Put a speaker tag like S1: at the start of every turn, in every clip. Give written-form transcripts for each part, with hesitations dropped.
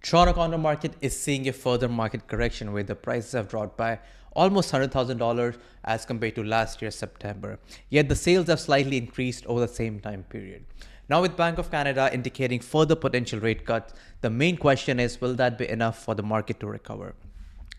S1: Toronto condo market is seeing a further market correction where the prices have dropped by almost $100,000 as compared to last year's September. Yet the sales have slightly increased over the same time period. Now with Bank of Canada indicating further potential rate cuts, the main question is, will that be enough for the market to recover?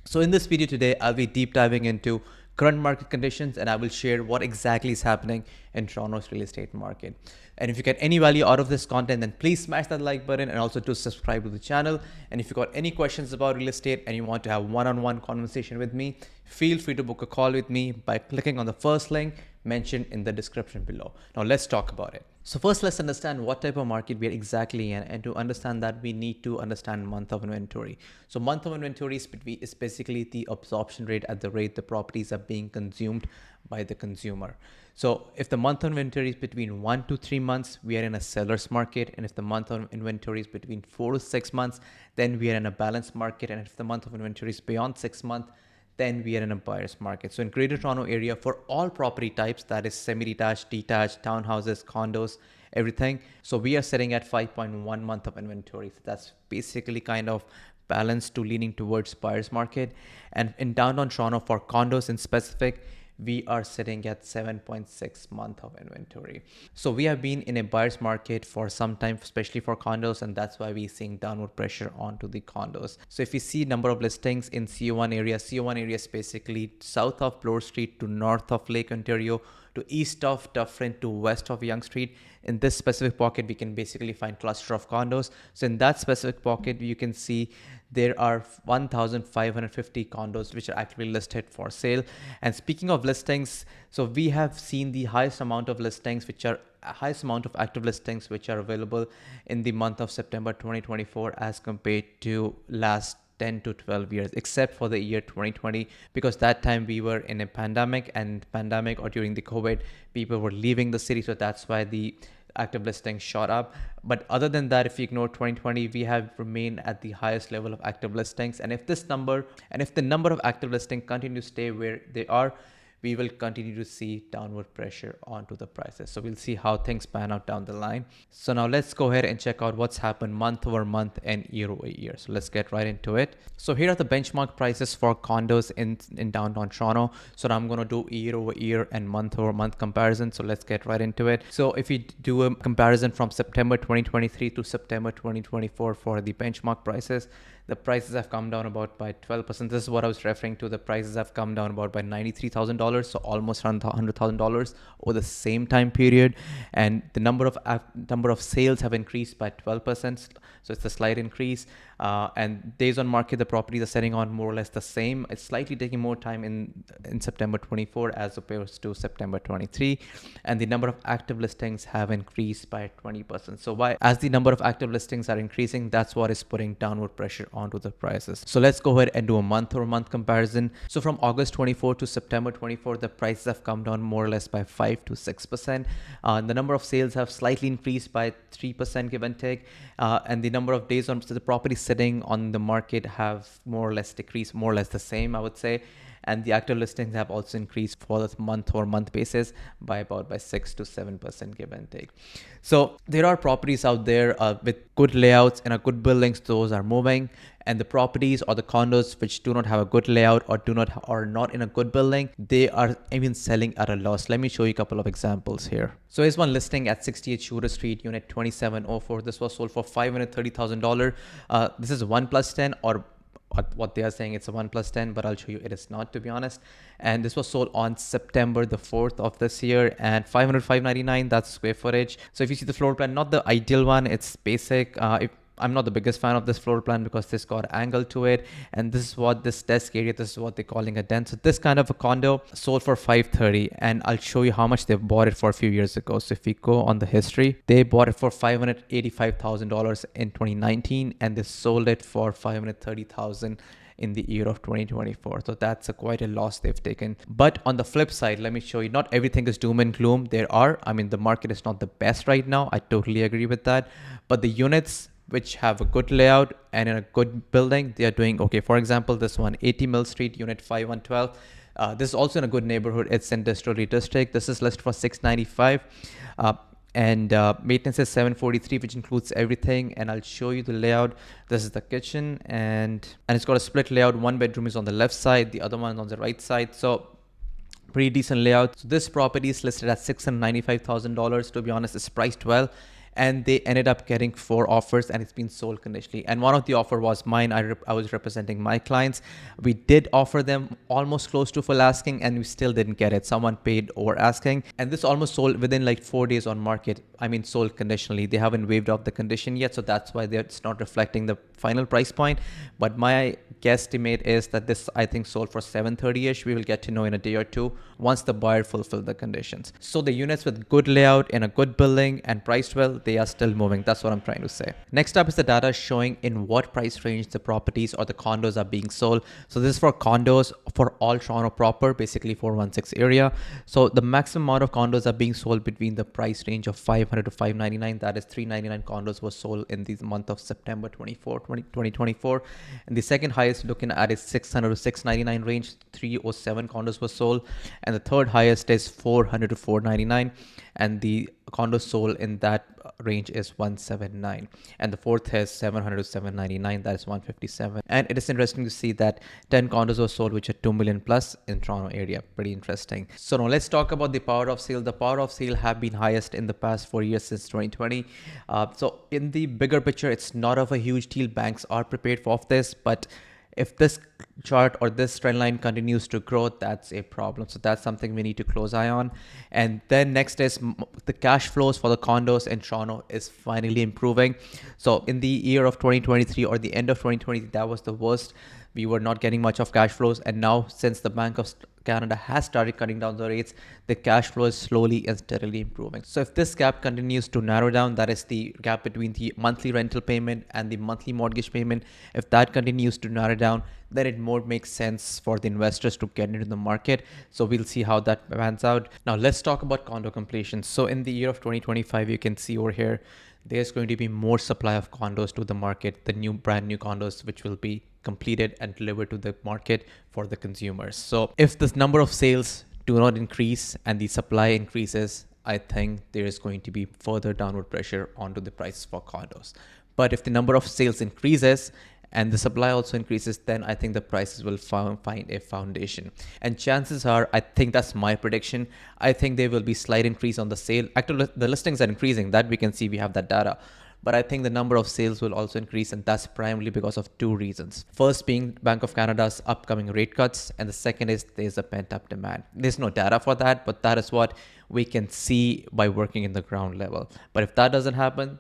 S1: So in this video today, I'll be deep diving into current market conditions and I will share what exactly is happening in Toronto's real estate market. And if you get any value out of this content, then please smash that like button and also to subscribe to the channel. And if you got any questions about real estate and you want to have one-on-one conversation with me, feel free to book a call with me by clicking on the first link mentioned in the description below. Now let's talk about it. So first, let's understand what type of market we are exactly in, and to understand that we need to understand month of inventory. So month of inventory is basically the absorption rate at the rate the properties are being consumed by the consumer. So if the month of inventory is between 1 to 3 months, we are in a seller's market. And if the month of inventory is between 4 to 6 months, then we are in a balanced market. And if the month of inventory is beyond 6 months, then we are in a buyer's market. So in Greater Toronto area, for all property types, that is semi-detached, detached, townhouses, condos, everything. So we are sitting at 5.1 month of inventory. So that's basically kind of balanced to leaning towards buyer's market. And in downtown Toronto for condos in specific, we are sitting at 7.6 month of inventory. So we have been in a buyer's market for some time, especially for condos, and that's why we're seeing downward pressure onto the condos. So if you see number of listings in CO1 area is basically south of Bloor Street to north of Lake Ontario to east of Dufferin to west of Yonge Street. In this specific pocket, we can basically find cluster of condos. So in that specific pocket, you can see there are 1,550 condos which are actually listed for sale. And speaking of listings, so we have seen the highest amount of listings, highest amount of active listings which are available in the month of September 2024 as compared to last 10 to 12 years, except for the year 2020, because that time we were in a pandemic or during the COVID, people were leaving the city. So that's why the active listings shot up. But other than that, if you ignore 2020, we have remained at the highest level of active listings. And if the number of active listings continue to stay where they are, we will continue to see downward pressure onto the prices. So we'll see how things pan out down the line. So now let's go ahead and check out what's happened month over month and year over year. So let's get right into it. So here are the benchmark prices for condos in downtown Toronto. So now I'm going to do year over year and month over month comparison. So let's get right into it. So if you do a comparison from September 2023 to September 2024 for the benchmark prices, the prices have come down about by 12%. This is what I was referring to. The prices have come down about by $93,000, so almost around $100,000 over the same time period. And the number of sales have increased by 12%. So it's a slight increase. And days on market, the properties are selling on more or less the same. It's slightly taking more time in September 24 as opposed to September 23. And the number of active listings have increased by 20%. So as the number of active listings are increasing, that's what is putting downward pressure onto the prices. So let's go ahead and do a month over month comparison. So from August 24 to September 24, the prices have come down more or less by 5 to 6%. The number of sales have slightly increased by 3%, give and take. And the number of days on the property sitting on the market have more or less decreased, more or less the same, I would say. And the active listings have also increased for the month over month basis by 6 to 7%, give and take. So there are properties out there with good layouts and a good buildings. Those are moving. And the properties or the condos which do not have a good layout or are not in a good building, they are even selling at a loss. Let me show you a couple of examples here. So here's one listing at 68 Shooter Street, unit 2704. This was sold for $530,000. This is 1+10, or what they are saying it's a 1+10, but I'll show you it is not, to be honest. And this was sold on September the 4th of this year, and $505.99, that's square footage. So if you see the floor plan, not the ideal one, it's basic. I'm not the biggest fan of this floor plan because this got angle to it, and this is what this desk area, this is what they're calling a den. So this kind of a condo sold for $530, and I'll show you how much they bought it for a few years ago. So if we go on the history, they bought it for $585,000 in 2019, and they sold it for $530,000 in the year of 2024. So that's quite a loss they've taken. But on the flip side, let me show you, not everything is doom and gloom. The market is not the best right now. I totally agree with that. But the units which have a good layout and in a good building, they are doing okay. For example, this one, 80 Mill Street, unit 5112. This is also in a good neighborhood. It's in Industrial District. This is listed for $695. and maintenance is 743, which includes everything. And I'll show you the layout. This is the kitchen, and it's got a split layout. One bedroom is on the left side, the other one on the right side. So pretty decent layout. So this property is listed at $695,000. To be honest, it's priced well, and they ended up getting 4 offers, and it's been sold conditionally. And one of the offer was mine. I was representing my clients. We did offer them almost close to full asking, and we still didn't get it. Someone paid over asking, and this almost sold within like 4 days on market. I mean, sold conditionally. They haven't waived off the condition yet, so that's why it's not reflecting the final price point. But my guesstimate is that this, I think, sold for 730-ish. We will get to know in a day or two once the buyer fulfilled the conditions. So the units with good layout in a good building and priced well, they are still moving. That's what I'm trying to say. Next up is the data showing in what price range the properties or the condos are being sold. So this is for condos for all Toronto proper, basically 416 area. So the maximum amount of condos are being sold between the price range of 500 to 599. That is 399 condos were sold in the month of September 2024. And the second highest looking at is 600 to 699 range. 307 condos were sold. And the third highest is 400 to 499. And the condos sold in that range is 179, and the fourth is 700 to 799, that is 157. And it is interesting to see that 10 condos were sold which are 2 million plus in Toronto area. Pretty interesting. So now let's talk about the power of sale. The power of sale have been highest in the past 4 years since 2020. So in the bigger picture, it's not of a huge deal. Banks are prepared for this, but if this chart or this trend line continues to grow, that's a problem. So that's something we need to close eye on. And then next is the cash flows for the condos in Toronto is finally improving. So in the year of 2023 or the end of 2020, that was the worst. We were not getting much of cash flows. And now since the Bank of Canada has started cutting down the rates, the cash flow is slowly and steadily improving. So if this gap continues to narrow down, that is the gap between the monthly rental payment and the monthly mortgage payment, if that continues to narrow down, then it more makes sense for the investors to get into the market. So we'll see how that pans out. Now let's talk about condo completions. So in the year of 2025, you can see over here, there's going to be more supply of condos to the market, the brand new condos, which will be completed and delivered to the market for the consumers. So if this number of sales do not increase and the supply increases, I think there is going to be further downward pressure onto the prices for condos. But if the number of sales increases and the supply also increases, then I think the prices will find a foundation. And chances are, I think that's my prediction, I think there will be slight increase on the sale. Actually, the listings are increasing, that we can see, we have that data. But I think the number of sales will also increase, and that's primarily because of 2 reasons. First being Bank of Canada's upcoming rate cuts, and the second is there's a pent-up demand. There's no data for that, but that is what we can see by working in the ground level. But if that doesn't happen,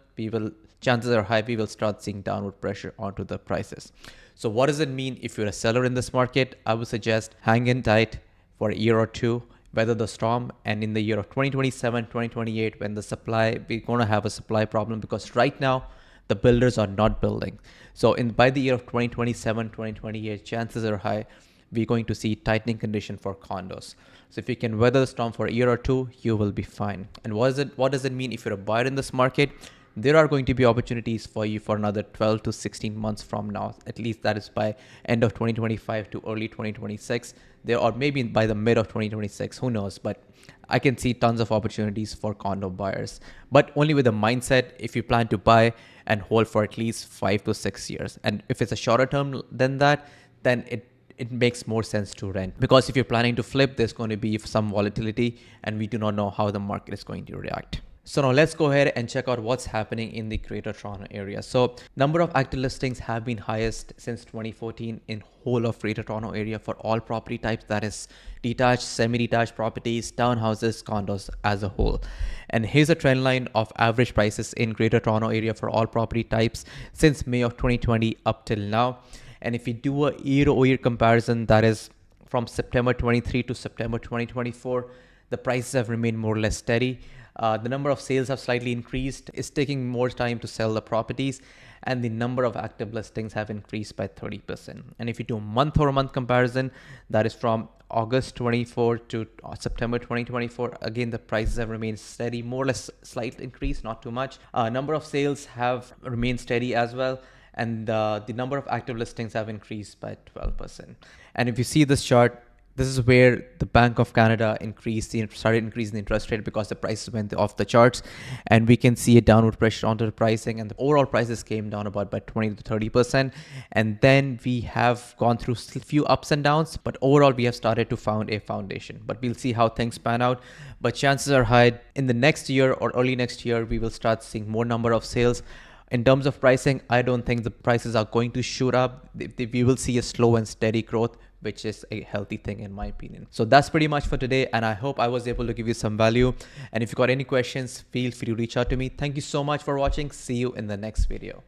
S1: chances are high we will start seeing downward pressure onto the prices. So what does it mean if you're a seller in this market? I would suggest hang in tight for a year or two, weather the storm, and in the year of 2027, 2028, when we're going to have a supply problem, because right now the builders are not building. So by the year of 2027, 2028, chances are high we're going to see tightening condition for condos. So if you can weather the storm for a year or two, you will be fine. And what does it mean if you're a buyer in this market? There are going to be opportunities for you for another 12 to 16 months from now. At least that is by end of 2025 to early 2026. Or maybe by the mid of 2026, who knows? But I can see tons of opportunities for condo buyers, but only with a mindset if you plan to buy and hold for at least 5 to 6 years. And if it's a shorter term than that, then it makes more sense to rent, because if you're planning to flip, there's going to be some volatility and we do not know how the market is going to react. So now let's go ahead and check out what's happening in the Greater Toronto area. So number of active listings have been highest since 2014 in whole of Greater Toronto area for all property types, that is detached, semi-detached properties, townhouses, condos as a whole. And here's a trend line of average prices in Greater Toronto area for all property types since May of 2020 up till now. And if we do a year-over-year comparison, that is from September 23 to September 2024, the prices have remained more or less steady. The number of sales have slightly increased. It's taking more time to sell the properties, and the number of active listings have increased by 30%. And if you do a month-over-month comparison, that is from August 24 to September 2024, again, the prices have remained steady, more or less slight increase, not too much. Number of sales have remained steady as well, and the number of active listings have increased by 12%. And if you see this chart, This is where the Bank of Canada started increasing the interest rate because the prices went off the charts, and we can see a downward pressure onto the pricing, and the overall prices came down about by 20 to 30%. And then we have gone through a few ups and downs, but overall we have started to found a foundation. But we'll see how things pan out. But chances are high in the next year or early next year, we will start seeing more number of sales. In terms of pricing, I don't think the prices are going to shoot up. We will see a slow and steady growth, which is a healthy thing in my opinion. So that's pretty much for today, and I hope I was able to give you some value. And if you got any questions, feel free to reach out to me. Thank you so much for watching. See you in the next video.